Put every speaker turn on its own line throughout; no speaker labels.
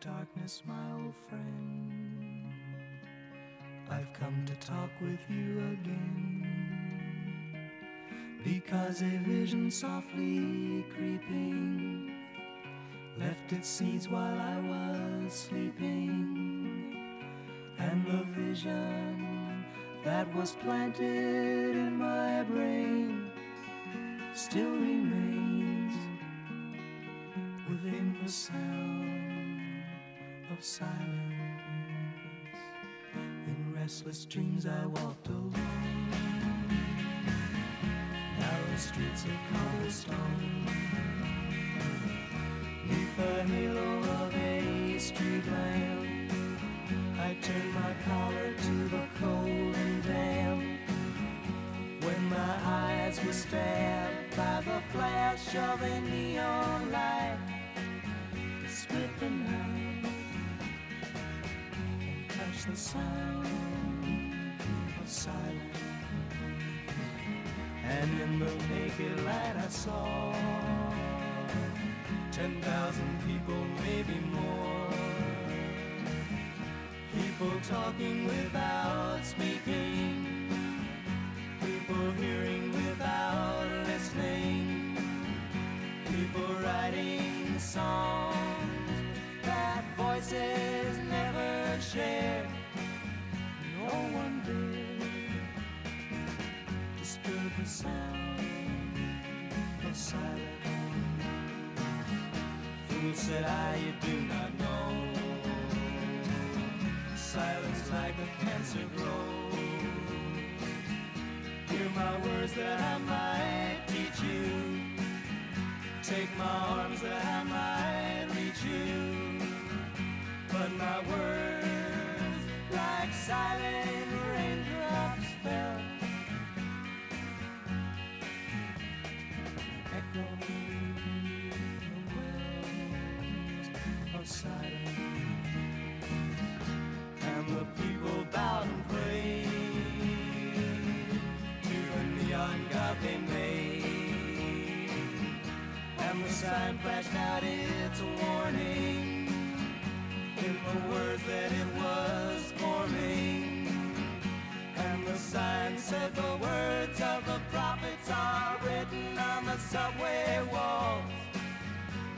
darkness, my old friend. I've come to talk with you again, because a vision softly creeping left its seeds while I was sleeping, and the vision that was planted in my brain still remains within the sound of silence. In restless dreams I walked alone, narrow streets of cobblestone, neath the halo of a street lamp. I turned my collar to the cold and damp, when my eyes were stabbed by the flash of a neon light. Split the night and touch the sound of silence. And in the naked light I saw 10,000 people, maybe more. People talking without speaking, people hearing without listening, people writing songs that voices never share. No one dared disturb the sound of silence. Fool, said I, you do not know, silence like a cancer grows. Hear my words that I might teach you, take my arms that I might reach you, but my words like silent raindrops fell, echoing the wells of silence. And the people bowed and prayed to the neon god they made, and the sign flashed out its warning in the words that it was forming. And the sign said the words of the prophets are written on the subway walls,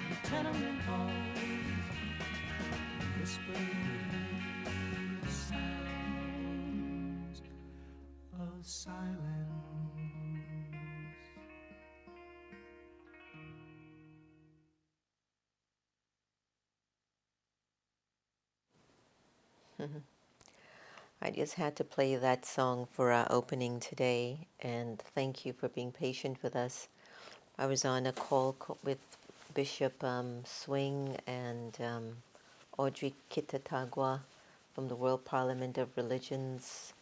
the tenement halls, whispering sounds of silence.
I just had to play that song for our opening today, and thank you for being patient with us. I was on a call with Bishop Swing and Audrey Kitatagwa from the World Parliament of Religions.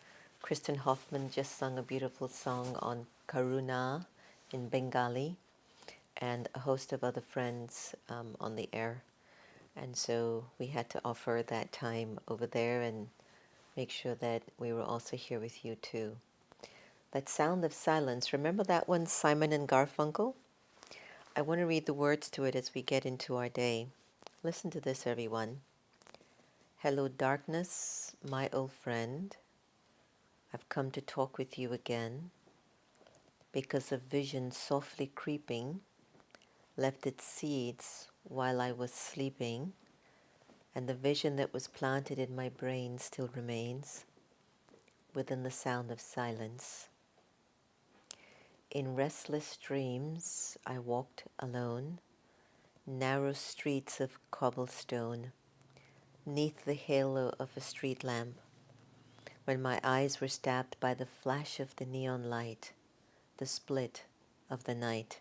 Kristen Hoffman just sung a beautiful song on Karuna in Bengali, and a host of other friends on the air. And so we had to offer that time over there and make sure that we were also here with you too. That sound of silence, remember that one, Simon and Garfunkel? I want to read the words to it as we get into our day. Listen to this, everyone. Hello, darkness, my old friend. I've come to talk with you again because a vision softly creeping left its seeds while I was sleeping, and the vision that was planted in my brain still remains within the sound of silence. In restless dreams, I walked alone, narrow streets of cobblestone, neath the halo of a street lamp, when my eyes were stabbed by the flash of the neon light, the split of the night,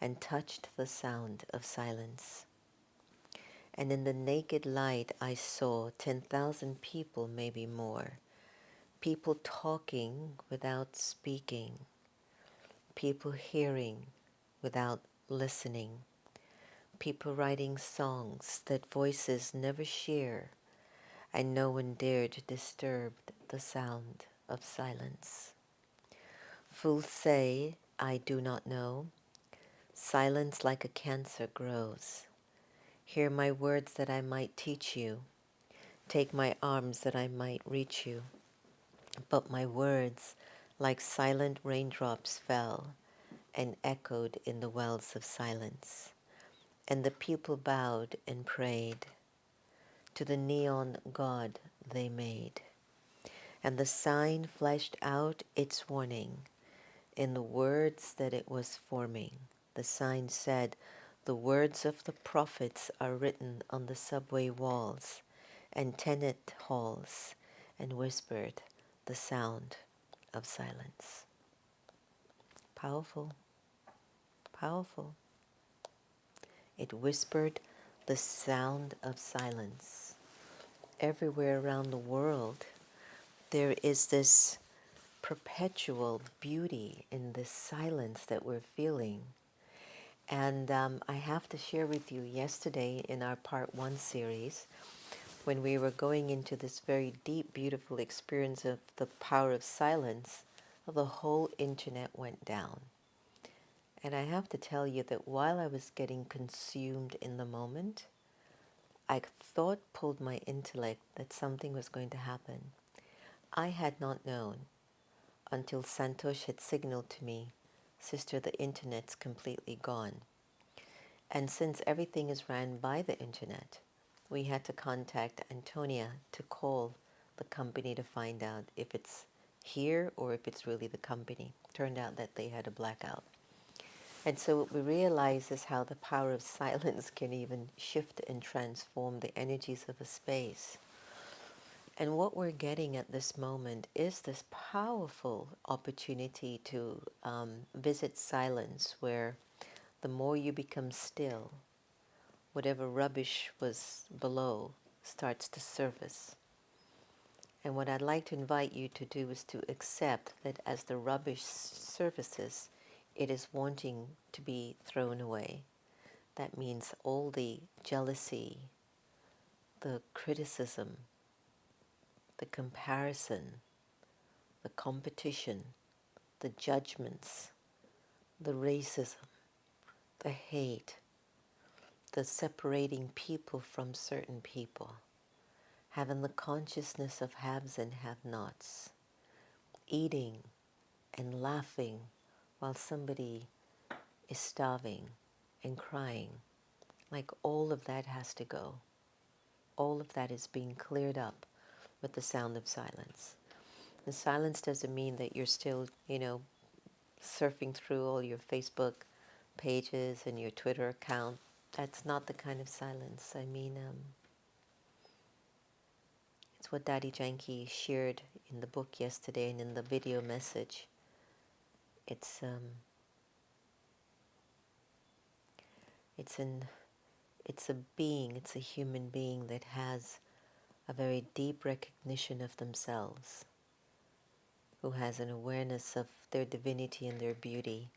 and touched the sound of silence. And in the naked light I saw 10,000 people, maybe more, people talking without speaking, people hearing without listening, people writing songs that voices never share, and no one dared disturb the sound of silence. Fools say, I do not know, silence like a cancer grows. Hear my words that I might teach you. Take my arms that I might reach you. But my words, like silent raindrops, fell and echoed in the wells of silence. And the people bowed and prayed to the neon god they made. And the sign fleshed out its warning in the words that it was forming. The sign said, the words of the prophets are written on the subway walls and tenant halls, and whispered the sound of silence. Powerful, powerful. It whispered the sound of silence. Everywhere around the world, there is this perpetual beauty in this silence that we're feeling. And I have to share with you, yesterday in our part 1 series, when we were going into this very deep, beautiful experience of the power of silence, the whole internet went down. And I have to tell you that while I was getting consumed in the moment, I thought pulled my intellect that something was going to happen. I had not known until Santosh had signaled to me, Sister, the internet's completely gone. And since everything is ran by the internet, we had to contact Antonia to call the company to find out if it's here or if it's really the company. Turned out that they had a blackout. And so what we realize is how the power of silence can even shift and transform the energies of a space. And what we're getting at this moment is this powerful opportunity to visit silence, where the more you become still, whatever rubbish was below starts to surface. And what I'd like to invite you to do is to accept that as the rubbish surfaces, it is wanting to be thrown away. That means all the jealousy, the criticism, the comparison, the competition, the judgments, the racism, the hate, the separating people from certain people, having the consciousness of haves and have-nots, eating and laughing while somebody is starving and crying. Like, all of that has to go. All of that is being cleared up with the sound of silence. The silence doesn't mean that you're still, surfing through all your Facebook pages and your Twitter account. That's not the kind of silence. I mean, it's what Dadi Janki shared in the book yesterday and in the video message. It's a being, it's a human being that has a very deep recognition of themselves, who has an awareness of their divinity and their beauty,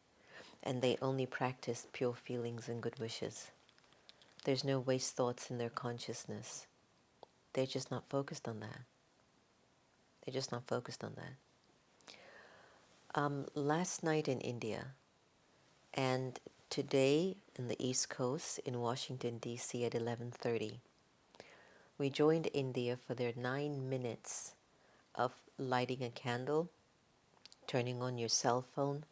and they only practice pure feelings and good wishes. There's no waste thoughts in their consciousness. They're just not focused on that. They're just not focused on that. Last night in India, and today in the East Coast in Washington, D.C. at 11:30, we joined India for their 9 minutes of lighting a candle, turning on your cell phone,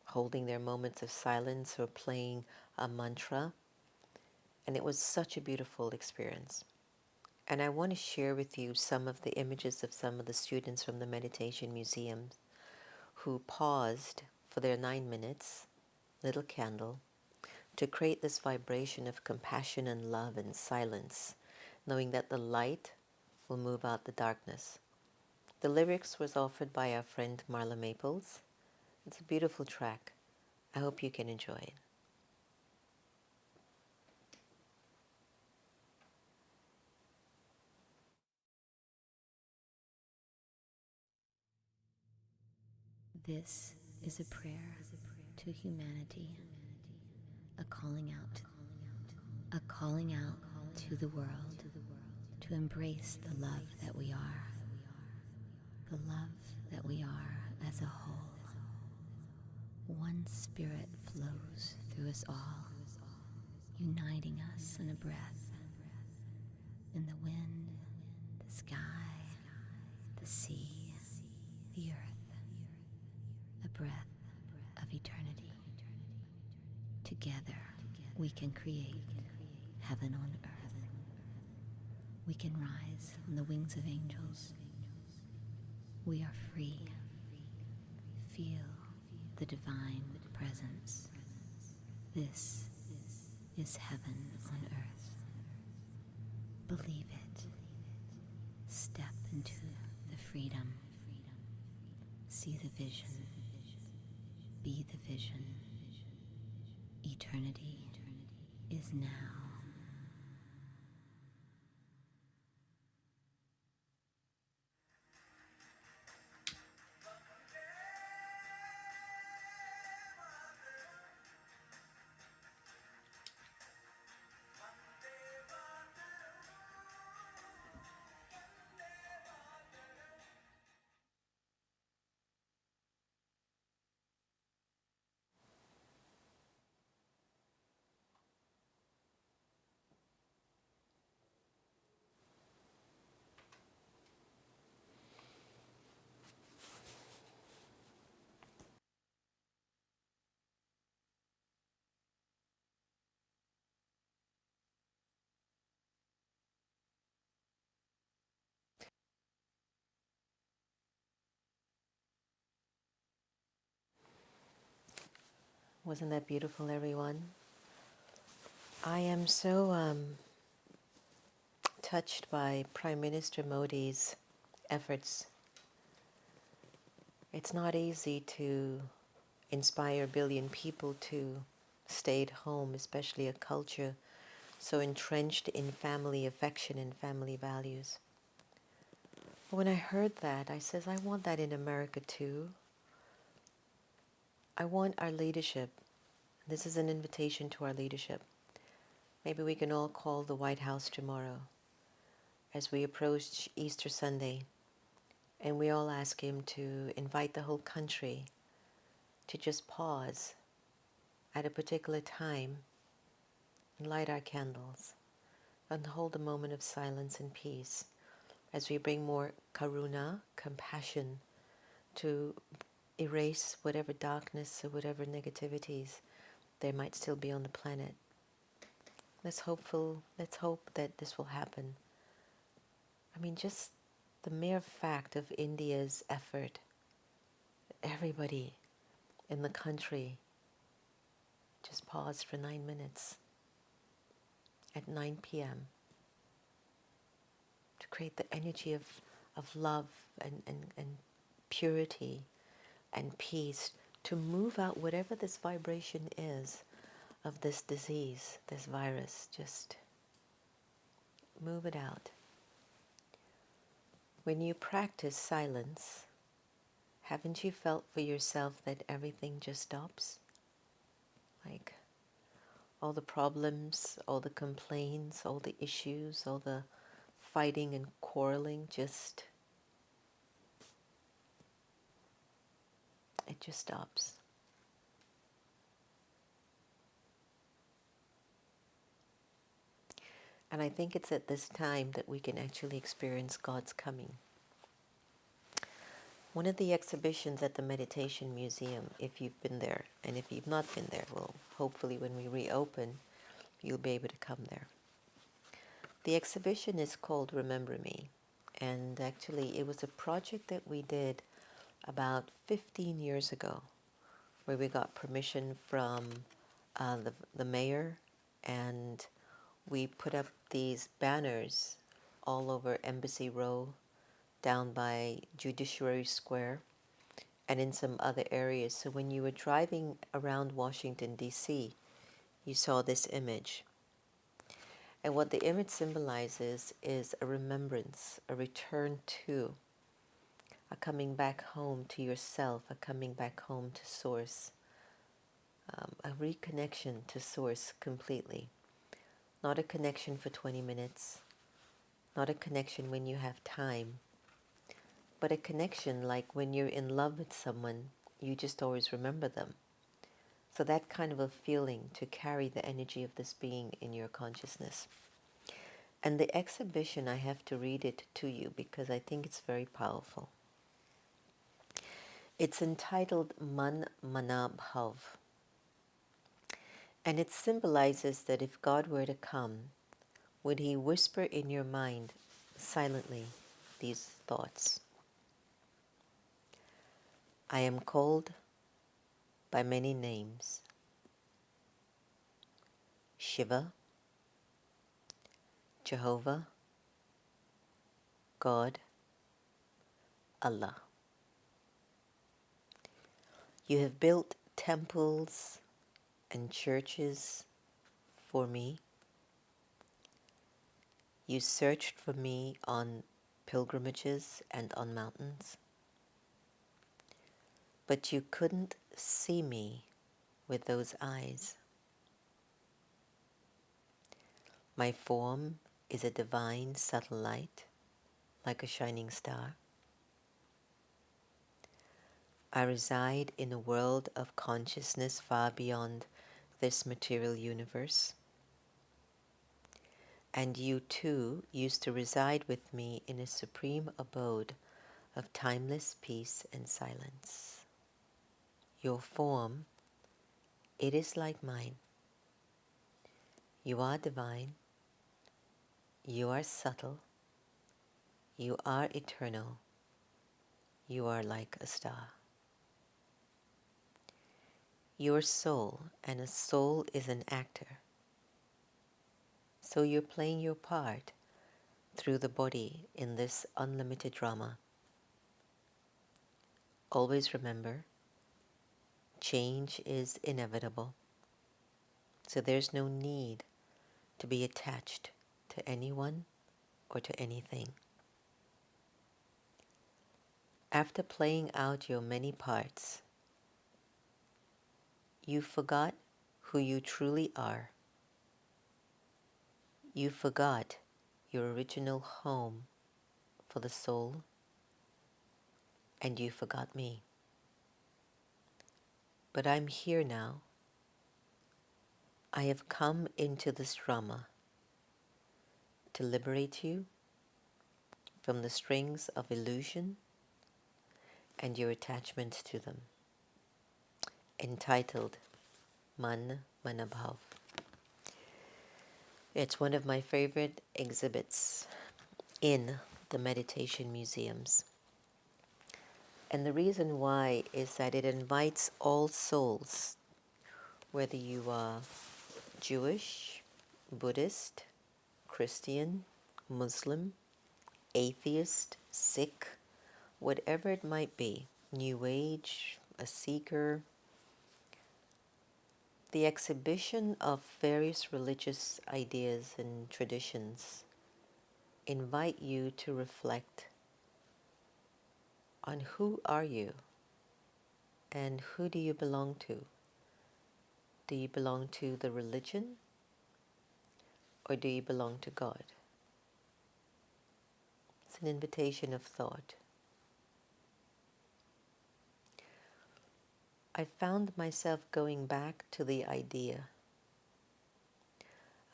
holding their moments of silence, or playing a mantra. And it was such a beautiful experience. And I want to share with you some of the images of some of the students from the Meditation Museum who paused for their 9 minutes, little candle, to create this vibration of compassion and love and silence, knowing that the light will move out the darkness. The lyrics was offered by our friend Marla Maples. It's a beautiful track. I hope you can enjoy it.
This is a prayer to humanity, a calling out to the world to embrace the love that we are, the love that we are as a whole. One spirit flows through us all, uniting us in a breath, in the wind, the sky, the sea, the earth, a breath of eternity. Together, we can create heaven on earth. We can rise on the wings of angels. We are free. Feel the divine presence. This is heaven on earth. Believe it. Step into the freedom. See the vision. Be the vision. Eternity is now.
Wasn't that beautiful, everyone? I am so touched by Prime Minister Modi's efforts. It's not easy to inspire a billion people to stay at home, especially a culture so entrenched in family affection and family values. But when I heard that, I says, I want that in America too. I want our leadership. This is an invitation to our leadership. Maybe we can all call the White House tomorrow as we approach Easter Sunday, and we all ask him to invite the whole country to just pause at a particular time and light our candles and hold a moment of silence and peace as we bring more karuna, compassion, to erase whatever darkness or whatever negativities there might still be on the planet. Let's hope that this will happen. I mean, just the mere fact of India's effort, everybody in the country just paused for 9 minutes at 9 p.m. to create the energy of love and purity and peace, to move out whatever this vibration is of this disease, this virus. Just move it out. When you practice silence, haven't you felt for yourself that everything just stops? Like all the problems, all the complaints, all the issues, all the fighting and quarreling, it just stops. And I think it's at this time that we can actually experience God's coming. One of the exhibitions at the Meditation Museum, if you've been there, and if you've not been there, well, hopefully when we reopen, you'll be able to come there. The exhibition is called Remember Me, and actually it was a project that we did about 15 years ago, where we got permission from the mayor, and we put up these banners all over Embassy Row, down by Judiciary Square, and in some other areas. So when you were driving around Washington, D.C., you saw this image. And what the image symbolizes is a remembrance, a return to, a coming back home to yourself, a coming back home to Source, a reconnection to Source completely. Not a connection for 20 minutes, not a connection when you have time, but a connection like when you're in love with someone, you just always remember them. So that kind of a feeling to carry the energy of this being in your consciousness. And the exhibition, I have to read it to you because I think it's very powerful. It's entitled Man Mana Bhav. And it symbolizes that if God were to come, would he whisper in your mind silently these thoughts? I am called by many names. Shiva, Jehovah, God, Allah. You have built temples and churches for me. You searched for me on pilgrimages and on mountains. But you couldn't see me with those eyes. My form is a divine subtle light, like a shining star. I reside in a world of consciousness far beyond this material universe. And you too used to reside with me in a supreme abode of timeless peace and silence. Your form, it is like mine. You are divine. You are subtle. You are eternal. You are like a star. Your soul, and a soul is an actor. So you're playing your part through the body in this unlimited drama. Always remember, change is inevitable. So there's no need to be attached to anyone or to anything. After playing out your many parts, you forgot who you truly are. You forgot your original home for the soul, and you forgot me. But I'm here now. I have come into this drama to liberate you from the strings of illusion and your attachment to them. Entitled Man Manabhav. It's one of my favorite exhibits in the meditation museums. And the reason why is that it invites all souls, whether you are Jewish, Buddhist, Christian, Muslim, atheist, Sikh, whatever it might be, New Age, a seeker. The exhibition of various religious ideas and traditions invite you to reflect on who are you and who do you belong to. Do you belong to the religion or do you belong to God? It's an invitation of thought. I found myself going back to the idea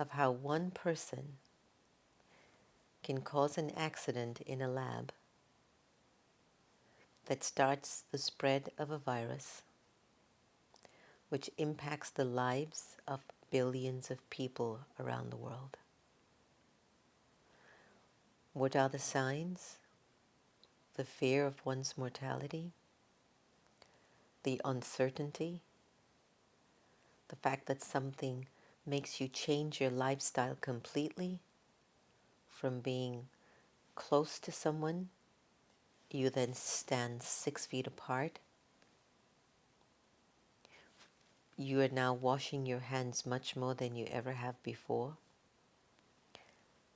of how one person can cause an accident in a lab that starts the spread of a virus which impacts the lives of billions of people around the world. What are the signs? The fear of one's mortality, the uncertainty, the fact that something makes you change your lifestyle completely from being close to someone, you then stand 6 feet apart. You are now washing your hands much more than you ever have before.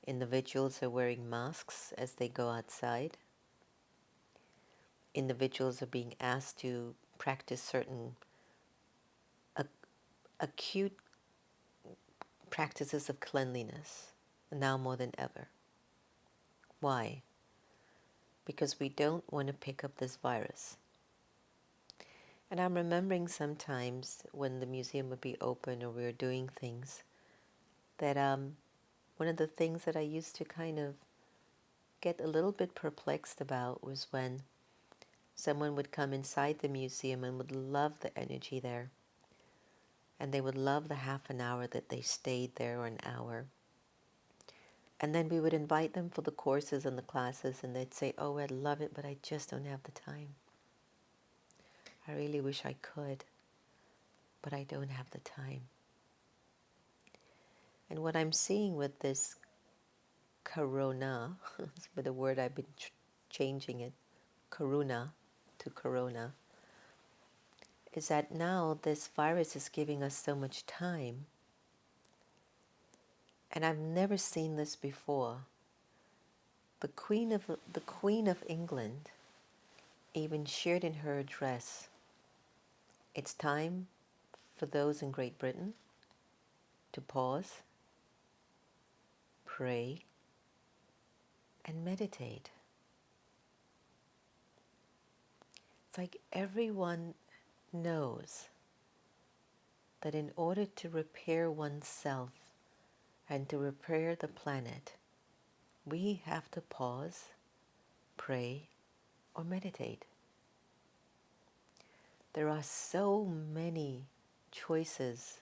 Individuals are wearing masks as they go outside. Individuals are being asked to practice certain acute practices of cleanliness, now more than ever. Why? Because we don't want to pick up this virus. And I'm remembering sometimes when the museum would be open or we were doing things that one of the things that I used to kind of get a little bit perplexed about was when someone would come inside the museum and would love the energy there. And they would love the half an hour that they stayed there, or an hour. And then we would invite them for the courses and the classes, and they'd say, oh, I'd love it, but I just don't have the time. I really wish I could, but I don't have the time. And what I'm seeing with this corona, with the word I've been changing it, karuna to corona, is that now this virus is giving us so much time. And I've never seen this before. The Queen of England even shared in her address, it's time for those in Great Britain to pause, pray, and meditate. It's like everyone knows that in order to repair oneself and to repair the planet, we have to pause, pray, or meditate. There are so many choices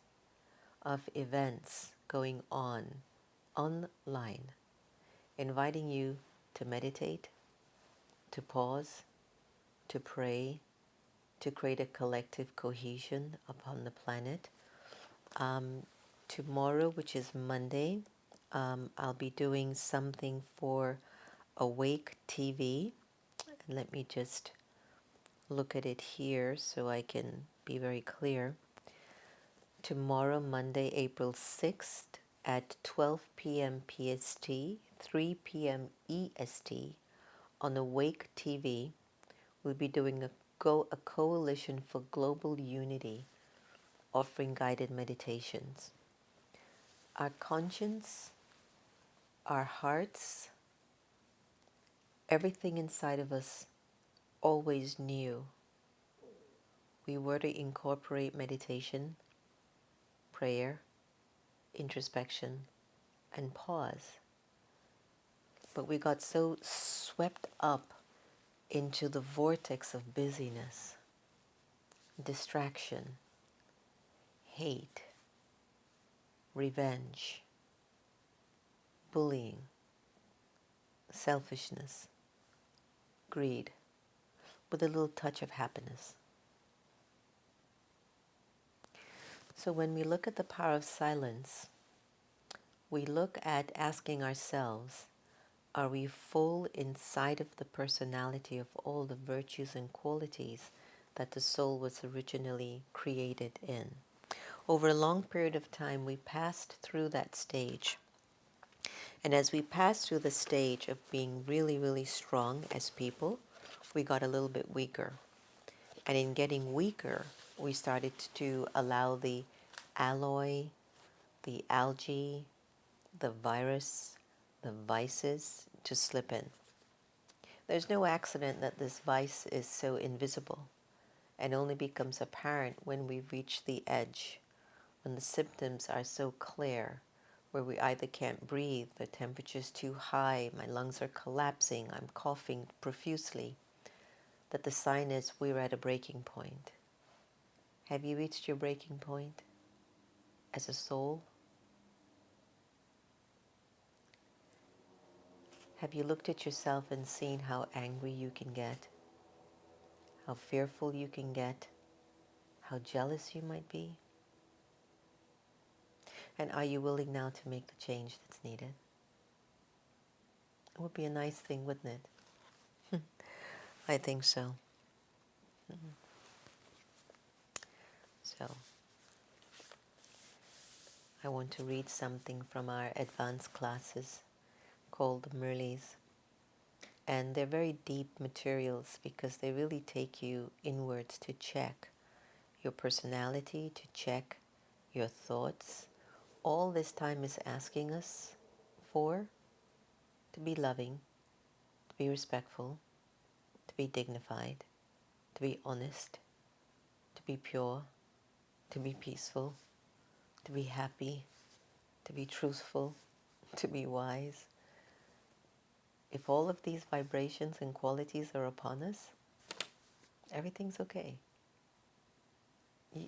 of events going on online, inviting you to meditate, to pause, to pray, to create a collective cohesion upon the planet. Tomorrow, which is Monday, I'll be doing something for Awake TV. Let me just look at it here so I can be very clear. Tomorrow, Monday, April 6th at 12 p.m. PST, 3 p.m. EST on Awake TV, we'll be doing a coalition for global unity, offering guided meditations. Our conscience, our hearts, everything inside of us always knew we were to incorporate meditation, prayer, introspection, and pause. But we got so swept up into the vortex of busyness, distraction, hate, revenge, bullying, selfishness, greed, with a little touch of happiness. So when we look at the power of silence, we look at asking ourselves, are we full inside of the personality of all the virtues and qualities that the soul was originally created in? Over a long period of time, we passed through that stage. And as we passed through the stage of being really, really strong as people, we got a little bit weaker. And in getting weaker, we started to allow the alloy, the algae, the virus, the vices to slip in. There's no accident that this vice is so invisible and only becomes apparent when we reach the edge, when the symptoms are so clear, where we either can't breathe, the temperature's too high, my lungs are collapsing, I'm coughing profusely, that the sign is we're at a breaking point. Have you reached your breaking point as a soul? Have you looked at yourself and seen how angry you can get, how fearful you can get, how jealous you might be? And are you willing now to make the change that's needed? It would be a nice thing, wouldn't it? I think so. So, I want to read something from our advanced classes called Murlis. And they're very deep materials because they really take you inwards to check your personality, to check your thoughts. All this time is asking us to be loving, to be respectful, to be dignified, to be honest, to be pure, to be peaceful, to be happy, to be truthful, to be wise. If all of these vibrations and qualities are upon us, everything's okay.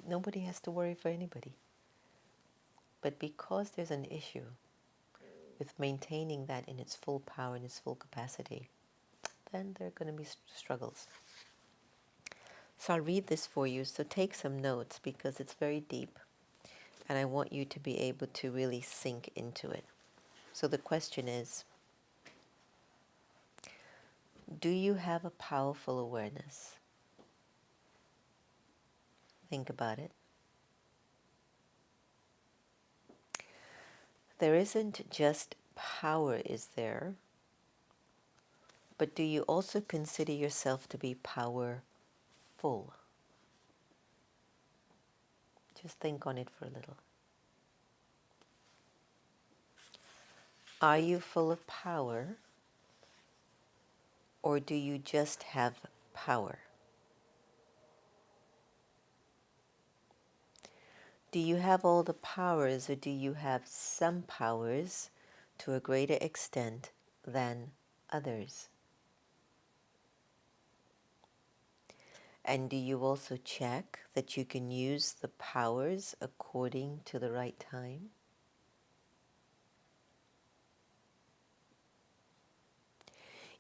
Nobody has to worry for anybody. But because there's an issue with maintaining that in its full power and its full capacity, then there are going to be struggles. So I'll read this for you, so take some notes because it's very deep and I want you to be able to really sink into it. So the question is, do you have a powerful awareness? Think about it. There isn't just power, is there? But do you also consider yourself to be powerful? Just think on it for a little. Are you full of power? Or do you just have power? Do you have all the powers, or do you have some powers to a greater extent than others? And do you also check that you can use the powers according to the right time?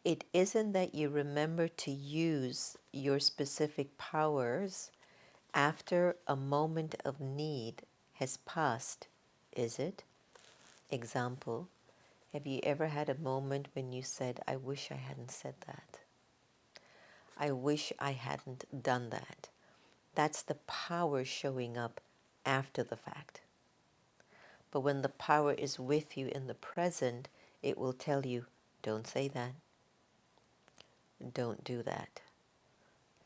It isn't that you remember to use your specific powers after a moment of need has passed, is it? Example, have you ever had a moment when you said, I wish I hadn't said that? I wish I hadn't done that. That's the power showing up after the fact. But when the power is with you in the present, it will tell you, don't say that. Don't do that.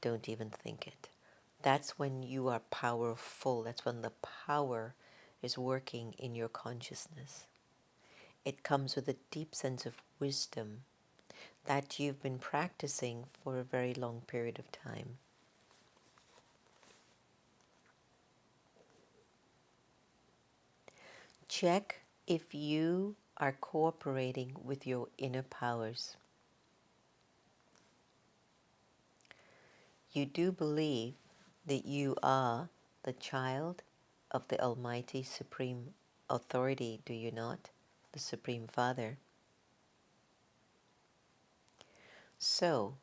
Don't even think it. That's when you are powerful. That's when the power is working in your consciousness. It comes with a deep sense of wisdom that you've been practicing for a very long period of time. Check if you are cooperating with your inner powers. You do believe that you are the child of the Almighty Supreme Authority, do you not? The Supreme Father. So,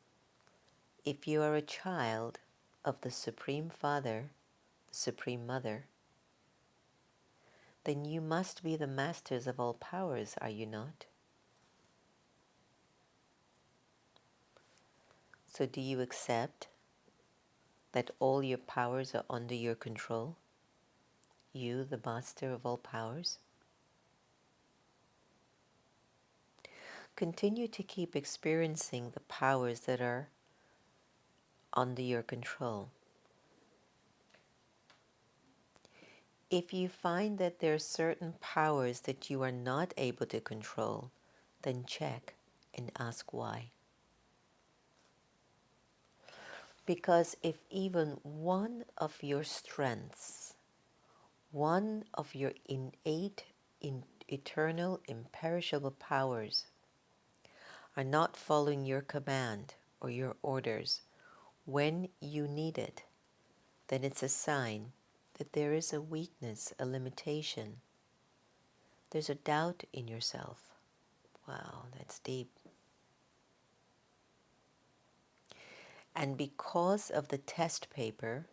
if you are a child of the Supreme Father, the Supreme Mother, then you must be the masters of all powers, are you not? So do you accept that all your powers are under your control? You, the master of all powers? Continue to keep experiencing the powers that are under your control. If you find that there are certain powers that you are not able to control, then check and ask why. Because if even one of your strengths, one of your innate, eternal, imperishable powers are not following your command or your orders when you need it, then it's a sign that there is a weakness, a limitation. There's a doubt in yourself. Wow, that's deep. And because of the test paper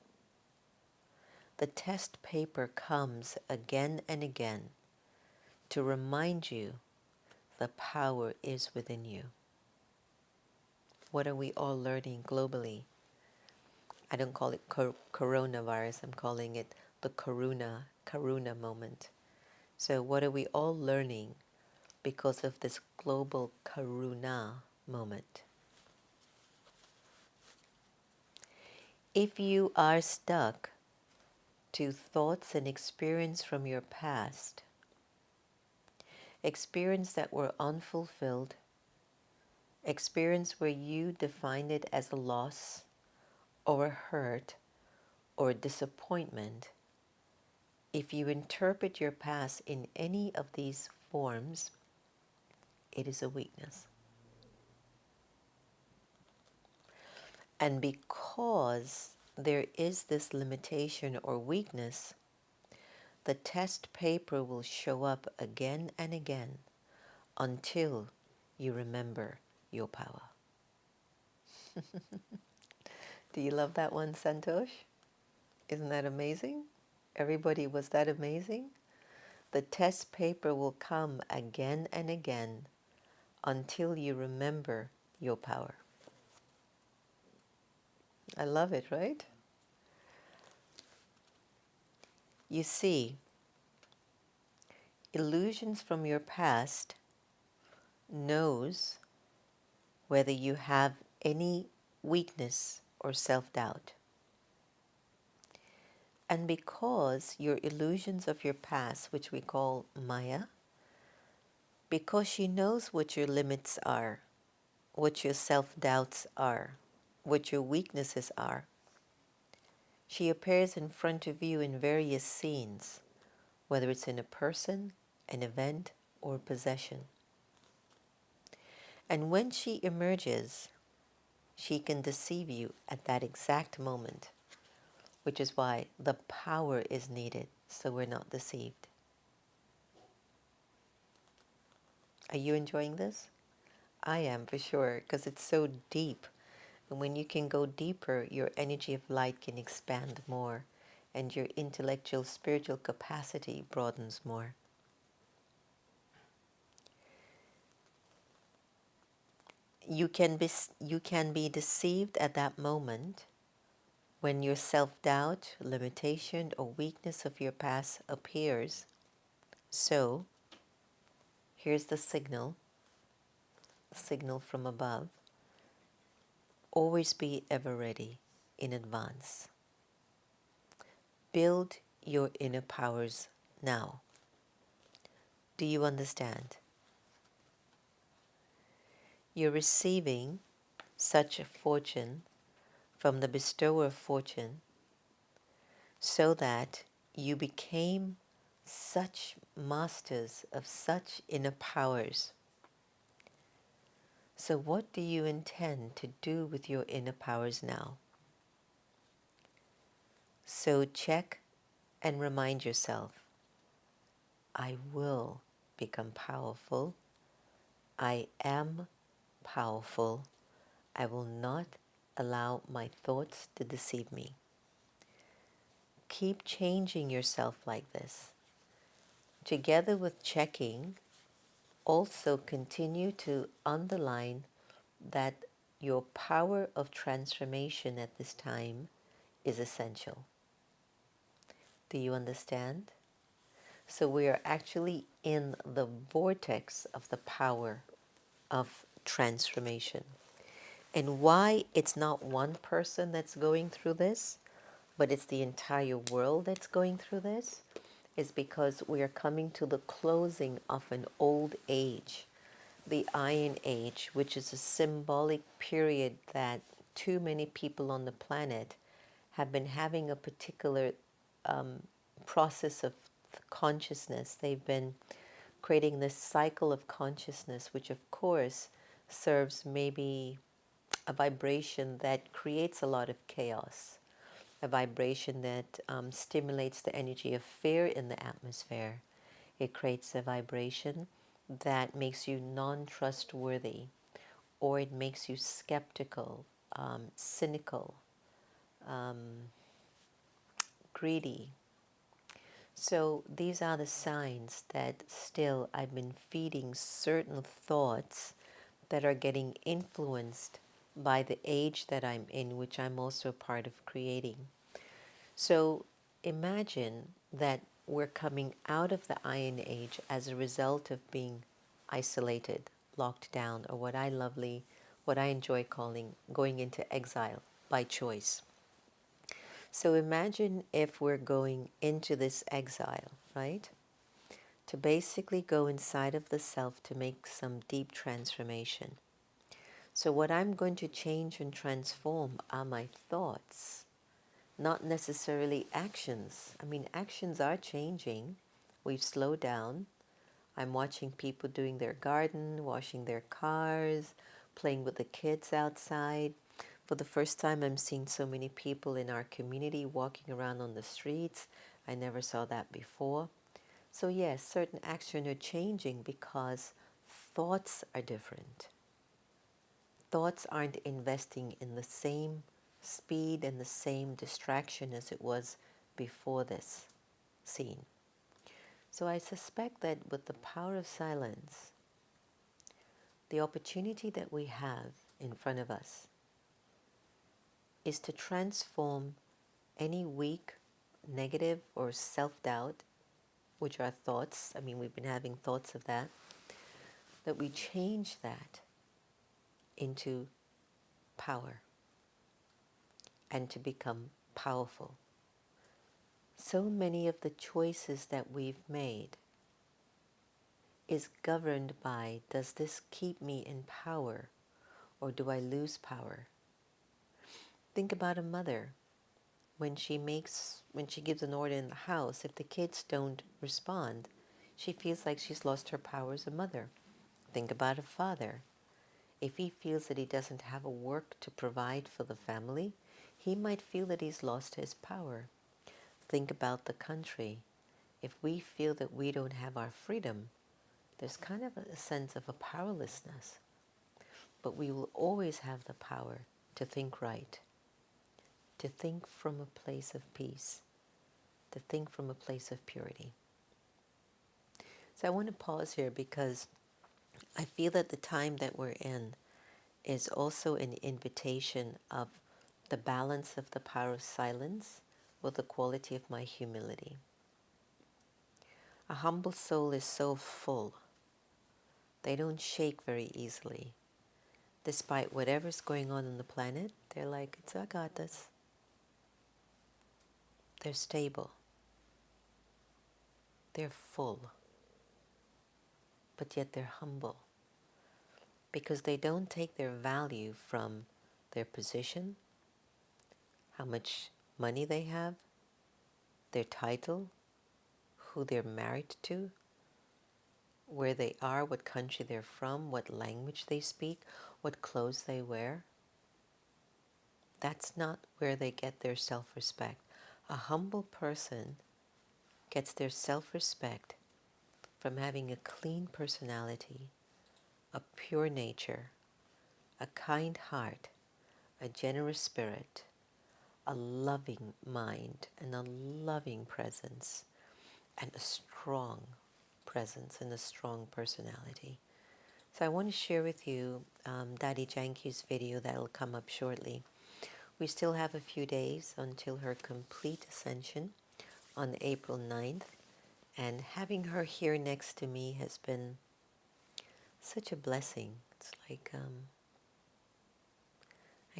comes again and again to remind you the power is within you. What are we all learning globally? I don't call it coronavirus, I'm calling it the karuna moment. So what are we all learning because of this global karuna moment? If you are stuck to thoughts and experience from your past, experience that were unfulfilled, experience where you defined it as a loss or a hurt or disappointment, if you interpret your past in any of these forms, it is a weakness. And because there is this limitation or weakness, the test paper will show up again and again until you remember your power. Do you love that one, Santosh? Isn't that amazing? Everybody, was that amazing? The test paper will come again and again until you remember your power. I love it, right? You see, illusions from your past knows whether you have any weakness or self-doubt. And because your illusions of your past, which we call Maya, because she knows what your limits are, what your self-doubts are, what your weaknesses are, she appears in front of you in various scenes, whether it's in a person, an event, or possession. And when she emerges, she can deceive you at that exact moment, which is why the power is needed so we're not deceived. Are you enjoying this? I am, for sure, because it's so deep. And when you can go deeper, your energy of light can expand more and your intellectual, spiritual capacity broadens more. You can be deceived at that moment when your self-doubt, limitation, or weakness of your past appears. So, here's the signal from above. Always be ever ready in advance. Build your inner powers now. Do you understand? You're receiving such a fortune from the bestower of fortune so that you became such masters of such inner powers. So what do you intend to do with your inner powers now? So check and remind yourself, I will become powerful. I am powerful. I will not allow my thoughts to deceive me. Keep changing yourself like this. Together with checking, also continue to underline that your power of transformation at this time is essential. Do you understand? So we are actually in the vortex of the power of transformation. And why it's not one person that's going through this, but it's the entire world that's going through this, is because we are coming to the closing of an old age, the Iron Age, which is a symbolic period that too many people on the planet have been having a particular process of consciousness. They've been creating this cycle of consciousness, which of course serves maybe a vibration that creates a lot of chaos, a vibration that stimulates the energy of fear in the atmosphere. It creates a vibration that makes you non-trustworthy, or it makes you skeptical, cynical, greedy. So these are the signs that still I've been feeding certain thoughts that are getting influenced by the age that I'm in, which I'm also a part of creating. So imagine that we're coming out of the Iron Age as a result of being isolated, locked down, or what I enjoy calling going into exile by choice. So imagine if we're going into this exile, right? To basically go inside of the self to make some deep transformation. So what I'm going to change and transform are my thoughts, not necessarily actions. I mean, actions are changing. We've slowed down. I'm watching people doing their garden, washing their cars, playing with the kids outside. For the first time, I'm seeing so many people in our community walking around on the streets. I never saw that before. So yes, certain actions are changing because thoughts are different. Thoughts aren't investing in the same speed and the same distraction as it was before this scene. So I suspect that with the power of silence, the opportunity that we have in front of us is to transform any weak, negative, or self-doubt, which are thoughts. I mean, we've been having thoughts of that we change that into power and to become powerful. So many of the choices that we've made is governed by, does this keep me in power or do I lose power? Think about a mother. When she gives an order in the house, if the kids don't respond, she feels like she's lost her power as a mother. Think about a father. If he feels that he doesn't have a work to provide for the family, he might feel that he's lost his power. Think about the country. If we feel that we don't have our freedom, there's kind of a sense of a powerlessness. But we will always have the power to think right, to think from a place of peace, to think from a place of purity. So I want to pause here because I feel that the time that we're in is also an invitation of the balance of the power of silence with the quality of my humility. A humble soul is so full. They don't shake very easily. Despite whatever's going on the planet, they're like, I got this. They're stable. They're full. But yet they're humble. Because they don't take their value from their position, how much money they have, their title, who they're married to, where they are, what country they're from, what language they speak, what clothes they wear. That's not where they get their self-respect. A humble person gets their self-respect from having a clean personality, a pure nature, a kind heart, a generous spirit, a loving mind, and a loving presence, and a strong presence and a strong personality. So I want to share with you Dadi Janki's video that will come up shortly. We still have a few days until her complete ascension on April 9th, and having her here next to me has been such a blessing. It's like,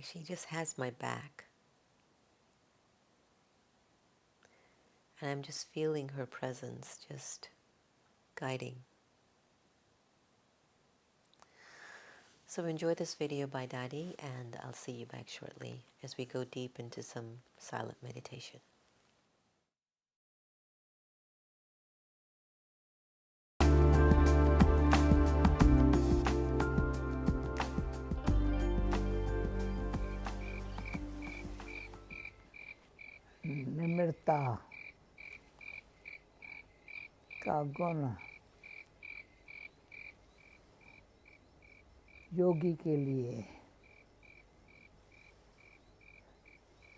she just has my back. And I'm just feeling her presence, just guiding. So enjoy this video by Dadi, and I'll see you back shortly as we go deep into some silent meditation.
निम्रता का गुण योगी के लिए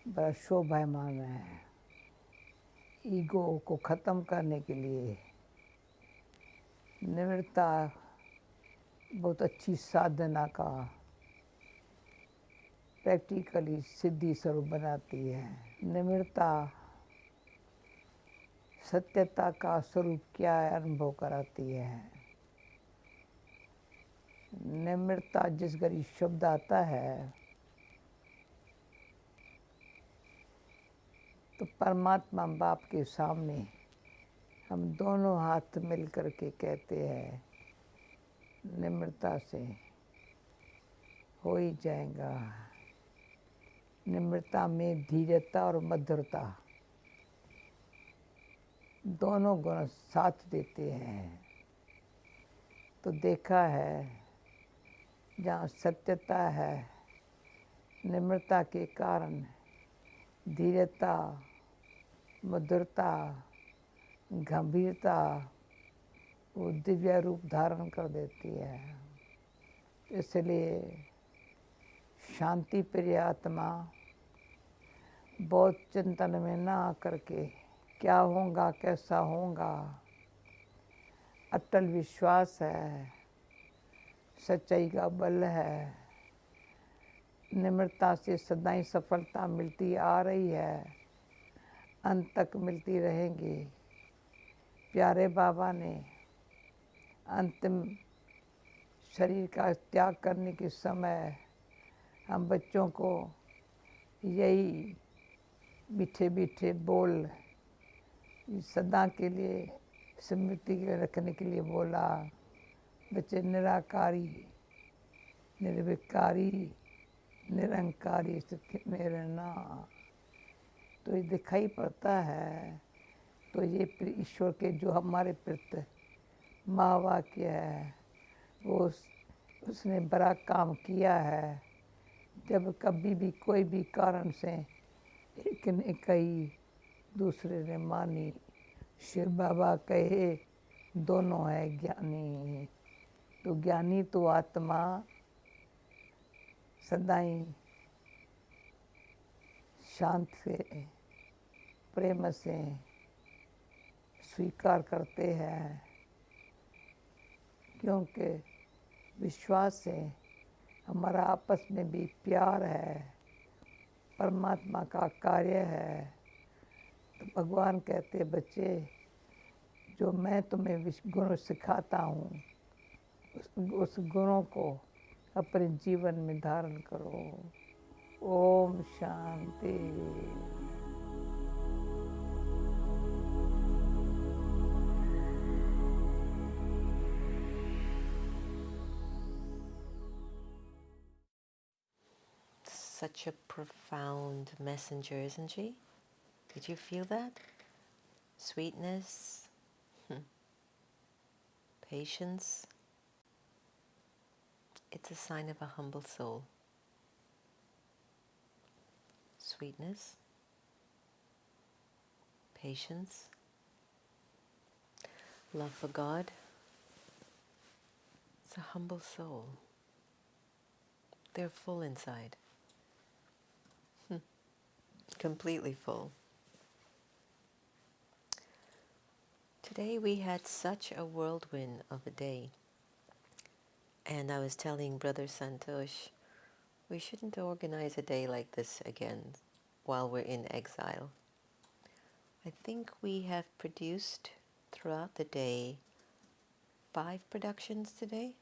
बड़ा शोभायमान है। Ego को ख़त्म करने के लिए निम्रता बहुत अच्छी साधना का प्रैक्टिकली सिद्धि स्वरूप बनाती है। निम्रता सत्यता का स्वरूप क्या है अनुभव कराती है। निम्रता जिस घड़ी शब्द आता है तो परमात्मा बाप के सामने हम दोनों हाथ मिल कर के कहते हैं निम्रता से हो ही जाएगा। निम्रता में धीरता और मधुरता दोनों गुण साथ देते हैं। तो देखा है जहाँ सत्यता है, निम्रता के कारण धीरता, मधुरता, गंभीरता वो दिव्य रूप धारण कर देती है। इसलिए शांति प्रिय आत्मा बहुत चिंतन में ना आकर के क्या होगा कैसा होगा, अटल विश्वास है, सच्चाई का बल है, निम्रता से सदाई सफलता मिलती आ रही है, अंत तक मिलती रहेंगी। प्यारे बाबा ने अंतिम शरीर का त्याग करने के समय हम बच्चों को यही मीठे मीठे बोल सदा के लिए स्मृति के रखने के लिए बोला। बच्चे निराकारी, निर्विकारी, निरंकारी सुख में रहना। तो ये दिखाई पड़ता है। तो ये ईश्वर के जो हमारे प्रति महावाक्य है वो उसने बड़ा काम किया है। जब कभी भी कोई भी कारण से एक ने कही दूसरे ने मानी, शिव बाबा कहे दोनों है ज्ञानी। तो ज्ञानी तो आत्मा सदाई शांत से प्रेम से स्वीकार करते हैं, क्योंकि विश्वास से हमारा आपस में भी प्यार है, परमात्मा का कार्य है। तो भगवान कहते बच्चे जो मैं तुम्हें गुण सिखाता हूँ उस गुणों को अपने जीवन में धारण करो। Om Shanti.
Such a profound messenger, isn't she? Did you feel that? Sweetness, patience. It's a sign of a humble soul. Sweetness, patience, love for God. It's a humble soul. They're full inside. Completely full. Today we had such a whirlwind of a day. And I was telling Brother Santosh, we shouldn't organize a day like this again while we're in exile. I think we have produced throughout the day 5 productions today.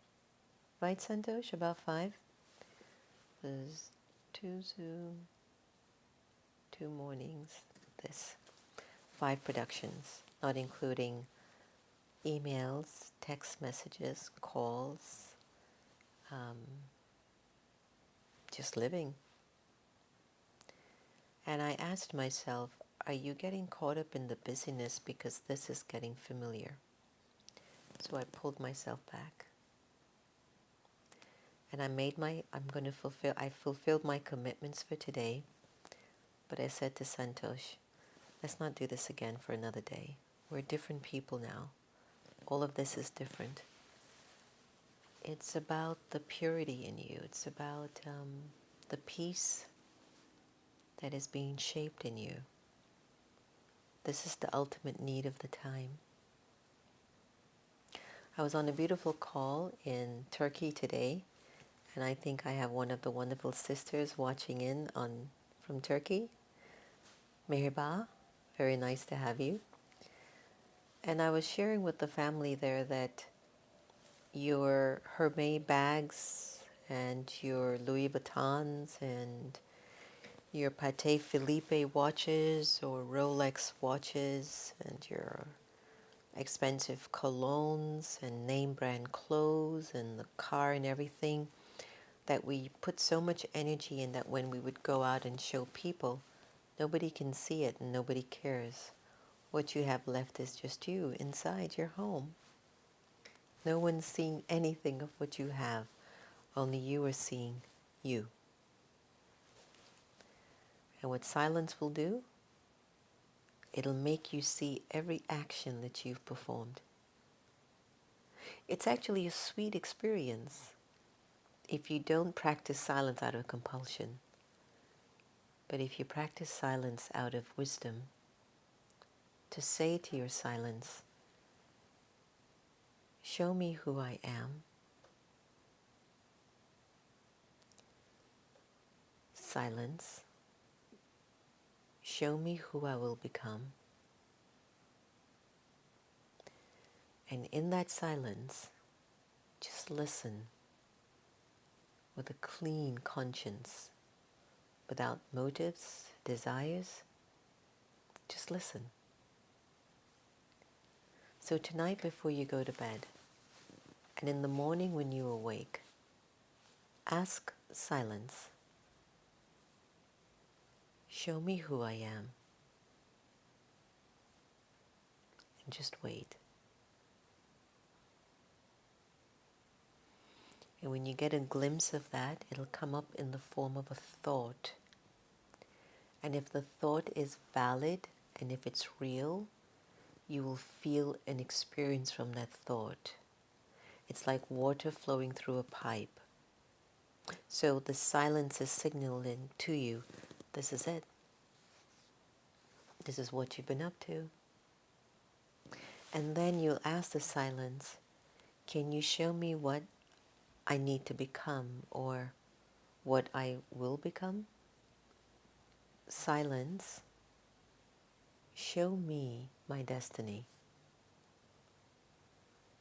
Right, Santosh? About 5? There's 2 Zoom, 2 mornings, this. 5 productions, not including emails, text messages, calls, just living. And I asked myself, are you getting caught up in the busyness because this is getting familiar? So I pulled myself back. And I fulfilled my commitments for today. But I said to Santosh, let's not do this again for another day. We're different people now. All of this is different. It's about the purity in you. It's about the peace that is being shaped in you. This is the ultimate need of the time. I was on a beautiful call in Turkey today, and I think I have one of the wonderful sisters watching in from Turkey. Mehriba, very nice to have you. And I was sharing with the family there that your Hermès bags and your Louis Vuittons and your Patek Philippe watches or Rolex watches and your expensive colognes and name brand clothes and the car and everything, that we put so much energy in that when we would go out and show people, nobody can see it and nobody cares. What you have left is just you inside your home. No one's seeing anything of what you have. Only you are seeing you. And what silence will do, it'll make you see every action that you've performed. It's actually a sweet experience if you don't practice silence out of compulsion. But if you practice silence out of wisdom, to say to your silence, show me who I am. Silence, show me who I will become. And in that silence, just listen with a clean conscience, without motives, desires. Just listen. So tonight before you go to bed, and in the morning when you awake, ask silence, show me who I am. And just wait. And when you get a glimpse of that, it'll come up in the form of a thought. And if the thought is valid and if it's real, you will feel an experience from that thought. It's like water flowing through a pipe. So the silence is signaling to you, this is it. This is what you've been up to. And then you'll ask the silence, can you show me what I need to become or what I will become? Silence, show me my destiny.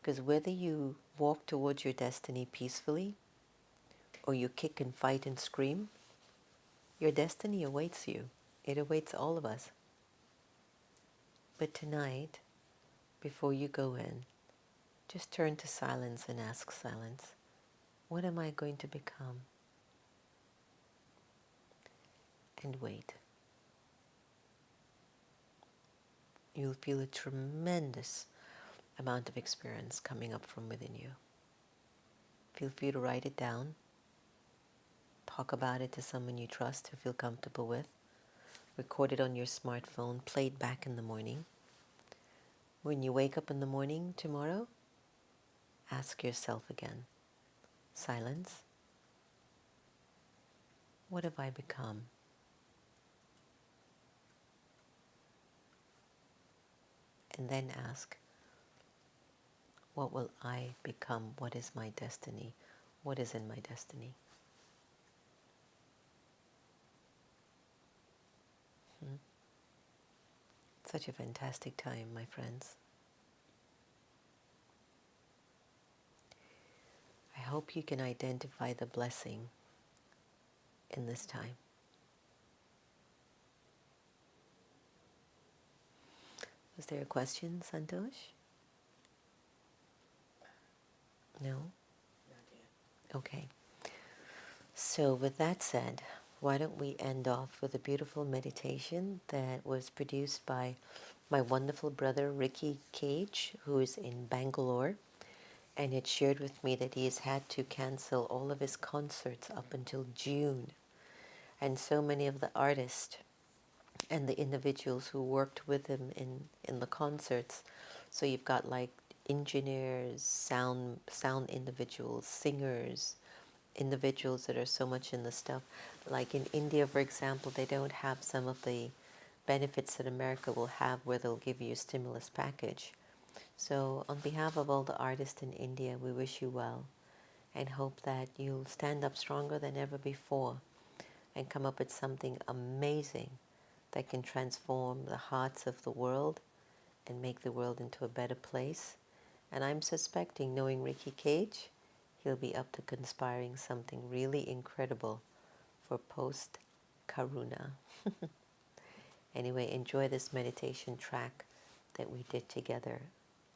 Because whether you walk towards your destiny peacefully or you kick and fight and scream, your destiny awaits you. It awaits all of us. But tonight, before you go in, just turn to silence and ask silence, what am I going to become? And wait. You'll feel a tremendous amount of experience coming up from within you. Feel free to write it down. Talk about it to someone you trust, who feel comfortable with. Record it on your smartphone, play it back in the morning. When you wake up in the morning tomorrow, ask yourself again, silence, what have I become? And then ask, what will I become? What is my destiny? What is in my destiny? Such a fantastic time, my friends. I hope you can identify the blessing in this time. Was there a question, Santosh? No?
Not yet.
Okay. So with that said, why don't we end off with a beautiful meditation that was produced by my wonderful brother Ricky Cage, who is in Bangalore, and had shared with me that he has had to cancel all of his concerts up until June. And so many of the artists and the individuals who worked with him in the concerts, so you've got like engineers, sound individuals, singers, individuals that are so much in the stuff. Like in India, for example, they don't have some of the benefits that America will have where they'll give you a stimulus package. So on behalf of all the artists in India, we wish you well and hope that you'll stand up stronger than ever before and come up with something amazing that can transform the hearts of the world and make the world into a better place. And I'm suspecting, knowing Ricky Cage, he'll be up to conspiring something really incredible for post-Karuna. Anyway, enjoy this meditation track that we did together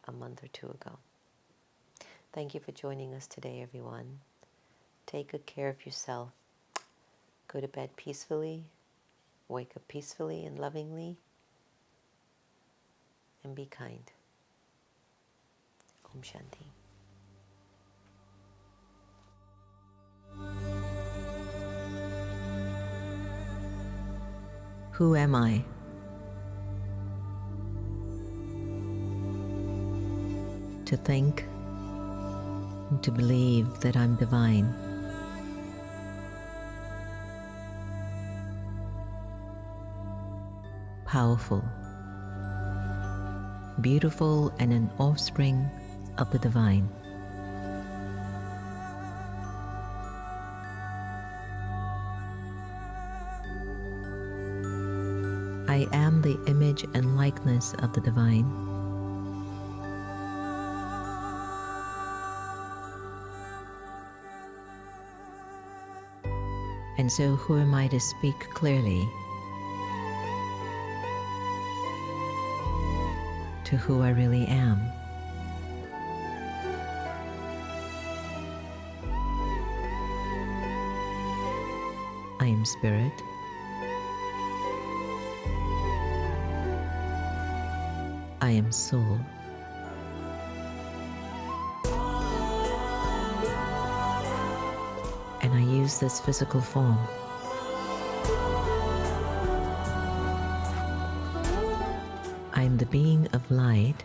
a month or two ago. Thank you for joining us today, everyone. Take good care of yourself. Go to bed peacefully. Wake up peacefully and lovingly. And be kind. Om Shanti. Who am I? To think and to believe that I'm divine. Powerful, beautiful, and an offspring of the divine. I am the image and likeness of the divine. And so who am I to speak clearly to who I really am? I am spirit. I am soul. And I use this physical form. I am the being of light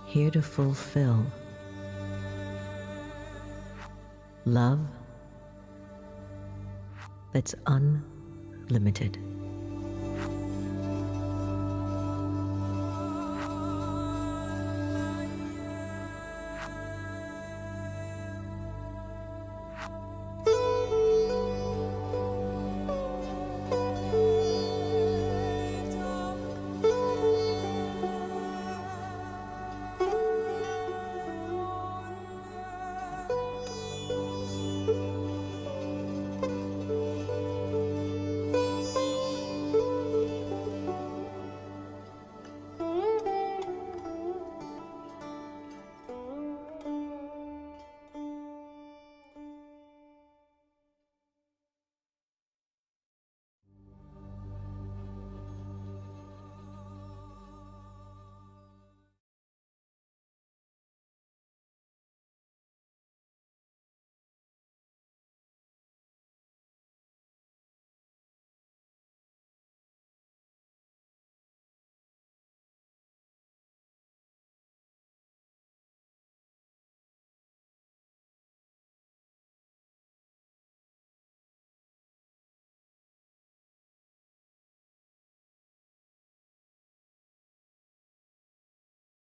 here to fulfill love that's unlimited.